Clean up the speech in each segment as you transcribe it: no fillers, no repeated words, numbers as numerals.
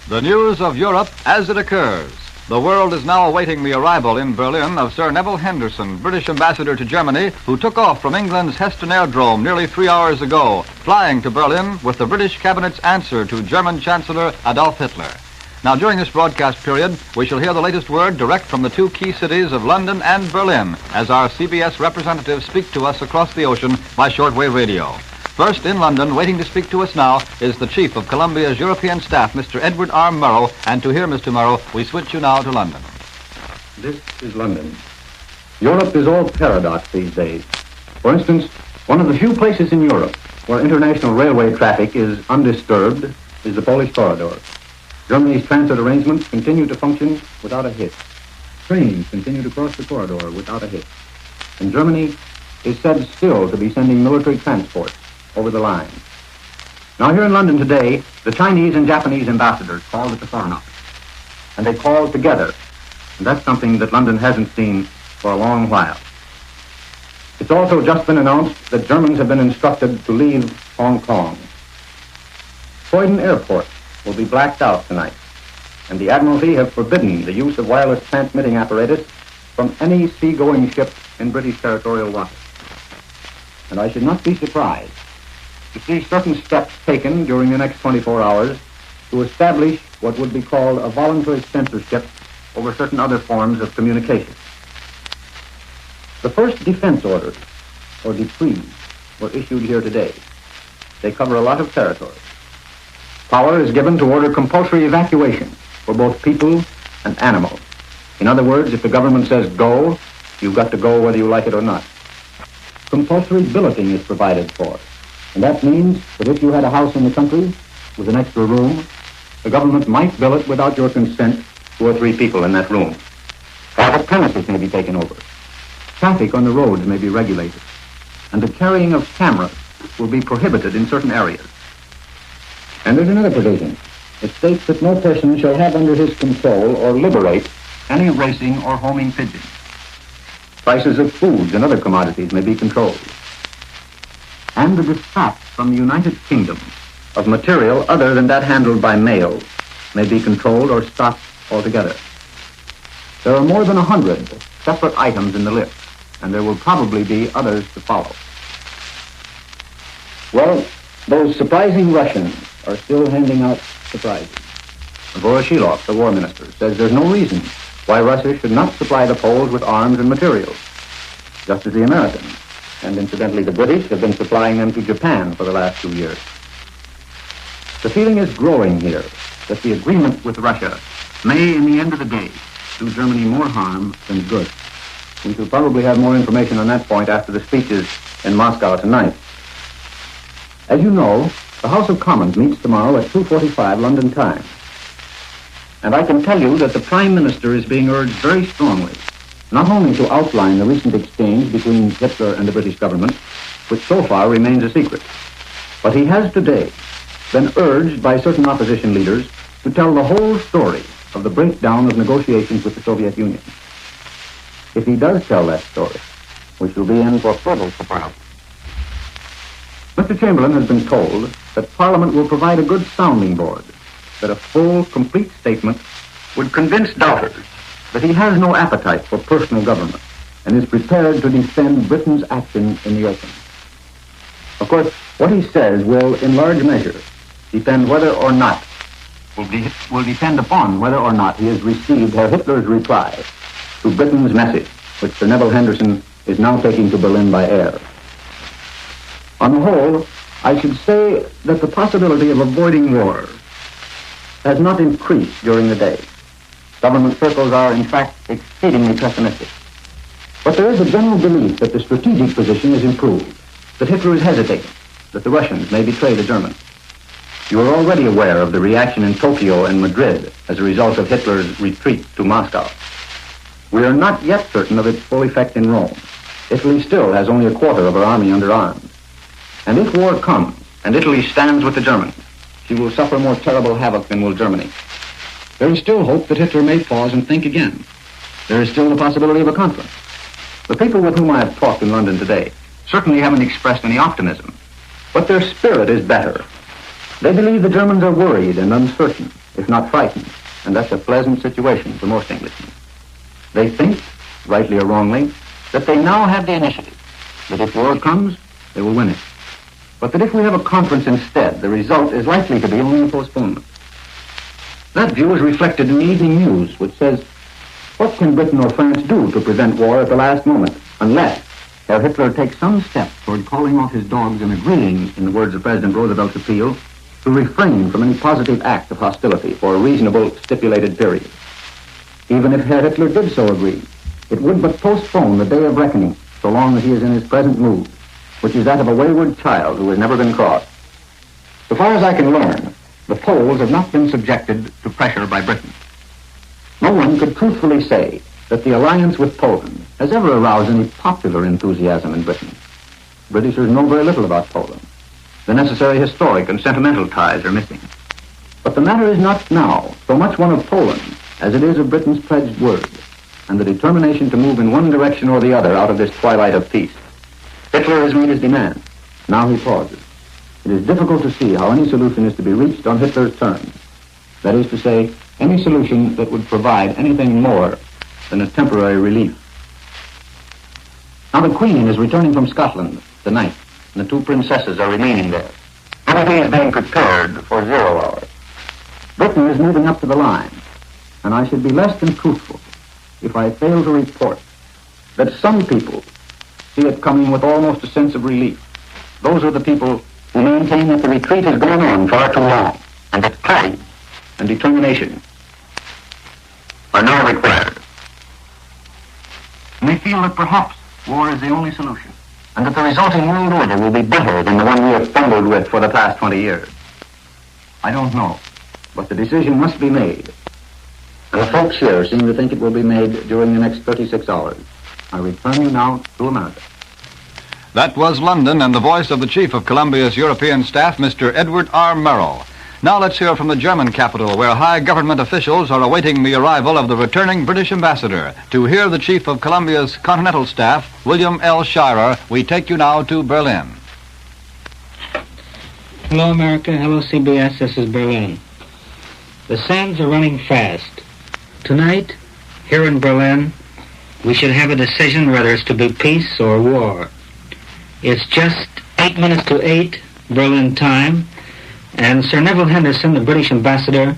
The news of Europe as it occurs. The world is now awaiting the arrival in Berlin of Sir Neville Henderson, British ambassador to Germany, who took off from England's Heston Aerodrome nearly 3 hours ago, flying to Berlin with the British cabinet's answer to German Chancellor Adolf Hitler. Now, during this broadcast period, we shall hear the latest word direct from the two key cities of London and Berlin as our CBS representatives speak to us across the ocean by shortwave radio. First, in London, waiting to speak to us now, is the Chief of Columbia's European Staff, Mr. Edward R. Murrow. And to hear Mr. Murrow, we switch you now to London. This is London. Europe is all paradox these days. For instance, one of the few places in Europe where international railway traffic is undisturbed is the Polish corridor. Germany's transit arrangements continue to function without a hitch. Trains continue to cross the corridor without a hitch. And Germany is said still to be sending military transport over the line. Now, here in London today, the Chinese and Japanese ambassadors called at the Foreign Office. And they called together. And that's something that London hasn't seen for a long while. It's also just been announced that Germans have been instructed to leave Hong Kong. Croydon Airport will be blacked out tonight. And the Admiralty have forbidden the use of wireless transmitting apparatus from any seagoing ship in British territorial waters. And I should not be surprised to see certain steps taken during the next 24 hours to establish what would be called a voluntary censorship over certain other forms of communication. The first defense orders, or decrees, were issued here today. They cover a lot of territory. Power is given to order compulsory evacuation for both people and animals. In other words, if the government says go, you've got to go whether you like it or not. Compulsory billeting is provided for. And that means that if you had a house in the country with an extra room, the government might bill it without your consent 2 or 3 people in that room. Private premises may be taken over. Traffic on the roads may be regulated. And the carrying of cameras will be prohibited in certain areas. And there's another provision. It states that no person shall have under his control or liberate any racing or homing pigeons. Prices of foods and other commodities may be controlled. And the dispatch from the United Kingdom of material other than that handled by mail may be controlled or stopped altogether. There are more than 100 separate items in the list, and there will probably be others to follow. Well, those surprising Russians are still handing out surprises. Voroshilov, the war minister, says there's no reason why Russia should not supply the Poles with arms and materials, just as the Americans, and incidentally the British, have been supplying them to Japan for the last 2 years. The feeling is growing here that the agreement with Russia may, in the end of the day, do Germany more harm than good. We shall probably have more information on that point after the speeches in Moscow tonight. As you know, the House of Commons meets tomorrow at 2:45 London time. And I can tell you that the Prime Minister is being urged very strongly not only to outline the recent exchange between Hitler and the British government, which so far remains a secret, but he has today been urged by certain opposition leaders to tell the whole story of the breakdown of negotiations with the Soviet Union. If he does tell that story, we shall be in for further surprise. Mr. Chamberlain has been told that Parliament will provide a good sounding board, that a full, complete statement would convince doubters that he has no appetite for personal government and is prepared to defend Britain's action in the open. Of course, what he says will, in large measure, depend whether or not will depend upon whether or not he has received Herr Hitler's reply to Britain's message, which Sir Neville Henderson is now taking to Berlin by air. On the whole, I should say that the possibility of avoiding war has not increased during the day. Government circles are, in fact, exceedingly pessimistic. But there is a general belief that the strategic position is improved, that Hitler is hesitating, that the Russians may betray the Germans. You are already aware of the reaction in Tokyo and Madrid as a result of Hitler's retreat to Moscow. We are not yet certain of its full effect in Rome. Italy still has only a quarter of her army under arms. And if war comes, and Italy stands with the Germans, she will suffer more terrible havoc than will Germany. There is still hope that Hitler may pause and think again. There is still the possibility of a conference. The people with whom I have talked in London today certainly haven't expressed any optimism, but their spirit is better. They believe the Germans are worried and uncertain if not frightened, and that's a pleasant situation for most Englishmen. They think, rightly or wrongly, that they now have the initiative, that if war comes, they will win it. But that if we have a conference instead, the result is likely to be only a postponement. That view is reflected in the evening news, which says, what can Britain or France do to prevent war at the last moment, unless Herr Hitler takes some step toward calling off his dogs and agreeing, in the words of President Roosevelt's appeal, to refrain from any positive act of hostility for a reasonable stipulated period. Even if Herr Hitler did so agree, it would but postpone the day of reckoning so long as he is in his present mood, which is that of a wayward child who has never been crossed. So far as I can learn, the Poles have not been subjected to pressure by Britain. No one could truthfully say that the alliance with Poland has ever aroused any popular enthusiasm in Britain. Britishers know very little about Poland. The necessary historic and sentimental ties are missing. But the matter is not now so much one of Poland as it is of Britain's pledged word and the determination to move in one direction or the other out of this twilight of peace. Hitler has made his demand. Now he pauses. It is difficult to see how any solution is to be reached on Hitler's terms. That is to say, any solution that would provide anything more than a temporary relief. Now the Queen is returning from Scotland tonight, and the two princesses are remaining there. Everything is being prepared for 0 hour. Britain is moving up to the line, and I should be less than truthful if I fail to report that some people see it coming with almost a sense of relief. Those are the people who maintain that the retreat has gone on far too long, and that courage and determination are now required. And they feel that perhaps war is the only solution, and that the resulting world order will be better than the one we have fumbled with for the past 20 years. I don't know, but the decision must be made. And the folks here seem to think it will be made during the next 36 hours. I return you now to America. That was London and the voice of the Chief of Columbia's European Staff, Mr. Edward R. Murrow. Now let's hear from the German capital, where high government officials are awaiting the arrival of the returning British ambassador. To hear the Chief of Columbia's Continental Staff, William L. Shirer, we take you now to Berlin. Hello, America. Hello, CBS. This is Berlin. The sands are running fast. Tonight, here in Berlin, we should have a decision whether it's to be peace or war. It's just 8 minutes to 8 Berlin time, and Sir Neville Henderson, the British ambassador,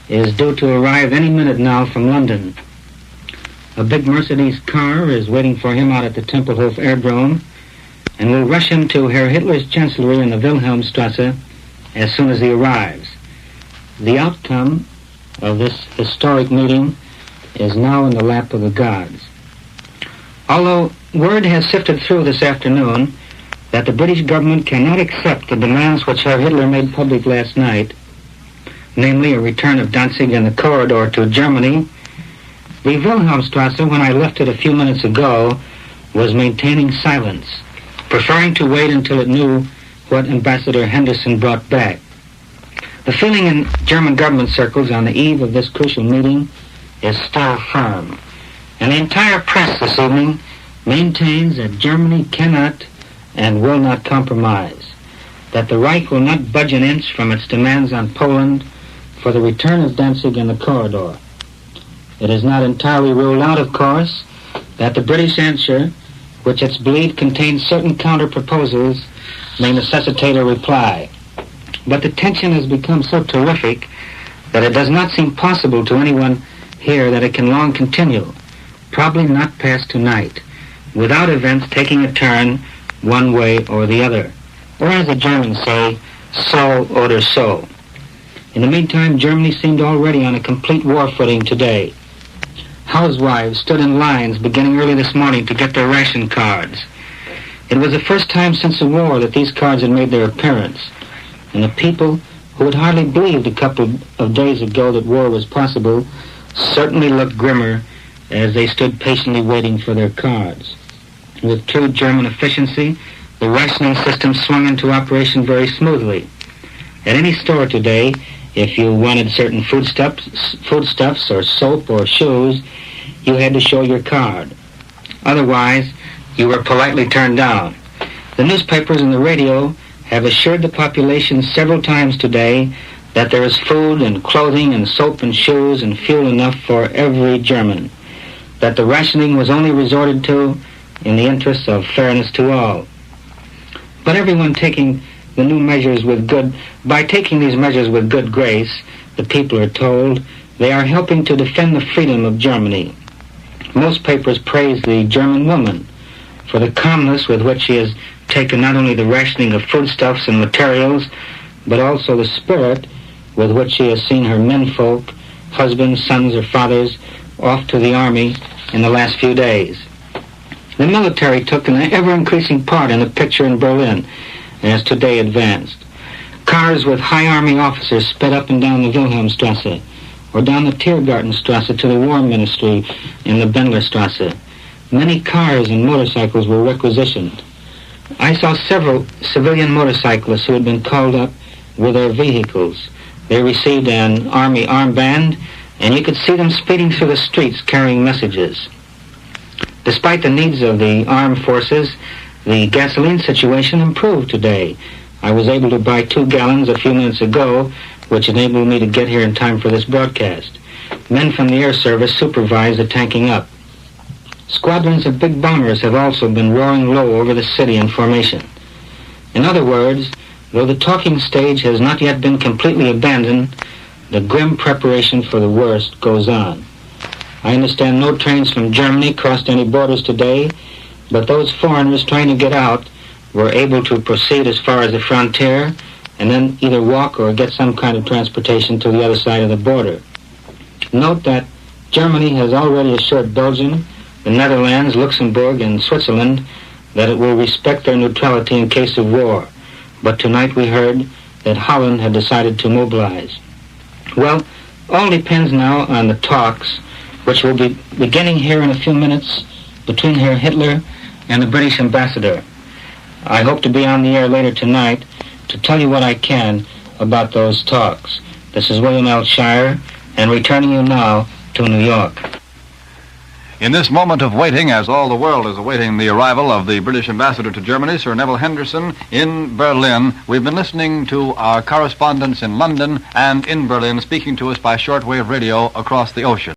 is due to arrive any minute now from London. A big Mercedes car is waiting for him out at the Tempelhof Airdrome, and will rush him to Herr Hitler's chancellery in the Wilhelmstrasse as soon as he arrives. The outcome of this historic meeting is now in the lap of the gods. Although word has sifted through this afternoon that the British government cannot accept the demands which Herr Hitler made public last night, namely a return of Danzig and the corridor to Germany, the Wilhelmstrasse, when I left it a few minutes ago, was maintaining silence, preferring to wait until it knew what Ambassador Henderson brought back. The feeling in German government circles on the eve of this crucial meeting is still firm, and the entire press this evening maintains that Germany cannot and will not compromise, that the Reich will not budge an inch from its demands on Poland for the return of Danzig and the corridor. It is not entirely ruled out, of course, that the British answer, which it's believed contains certain counter-proposals, may necessitate a reply. But the tension has become so terrific that it does not seem possible to anyone here that it can long continue, probably not past tonight, without events taking a turn one way or the other, or as the Germans say, so oder so. In the meantime, Germany seemed already on a complete war footing today. Housewives stood in lines beginning early this morning to get their ration cards. It was the first time since the war that these cards had made their appearance, and the people who had hardly believed a couple of days ago that war was possible certainly looked grimmer as they stood patiently waiting for their cards. With true German efficiency, the rationing system swung into operation very smoothly. At any store today, if you wanted certain foodstuffs or soap or shoes, you had to show your card. Otherwise, you were politely turned down. The newspapers and the radio have assured the population several times today that there is food and clothing and soap and shoes and fuel enough for every German, that the rationing was only resorted to in the interests of fairness to all. But everyone taking the new measures by taking these measures with good grace, the people are told, they are helping to defend the freedom of Germany. Most papers praise the German woman for the calmness with which she has taken not only the rationing of foodstuffs and materials, but also the spirit with which she has seen her menfolk, husbands, sons, or fathers, off to the army in the last few days. The military took an ever-increasing part in the picture in Berlin as today advanced. Cars with high army officers sped up and down the Wilhelmstrasse, or down the Tiergartenstrasse to the War Ministry in the Bendlerstrasse. Many cars and motorcycles were requisitioned. I saw several civilian motorcyclists who had been called up with their vehicles. They received an army armband, and you could see them speeding through the streets carrying messages. Despite the needs of the armed forces, the gasoline situation improved today. I was able to buy 2 gallons a few minutes ago, which enabled me to get here in time for this broadcast. Men from the air service supervise the tanking up. Squadrons of big bombers have also been roaring low over the city in formation. In other words, though the talking stage has not yet been completely abandoned, the grim preparation for the worst goes on. I understand no trains from Germany crossed any borders today, but those foreigners trying to get out were able to proceed as far as the frontier and then either walk or get some kind of transportation to the other side of the border. Note that Germany has already assured Belgium, the Netherlands, Luxembourg, and Switzerland that it will respect their neutrality in case of war. But tonight we heard that Holland had decided to mobilize. Well, all depends now on the talks, which will be beginning here in a few minutes between Herr Hitler and the British ambassador. I hope to be on the air later tonight to tell you what I can about those talks. This is William L. Shirer, and returning you now to New York. In this moment of waiting, as all the world is awaiting the arrival of the British ambassador to Germany, Sir Neville Henderson, in Berlin, we've been listening to our correspondents in London and in Berlin speaking to us by shortwave radio across the ocean.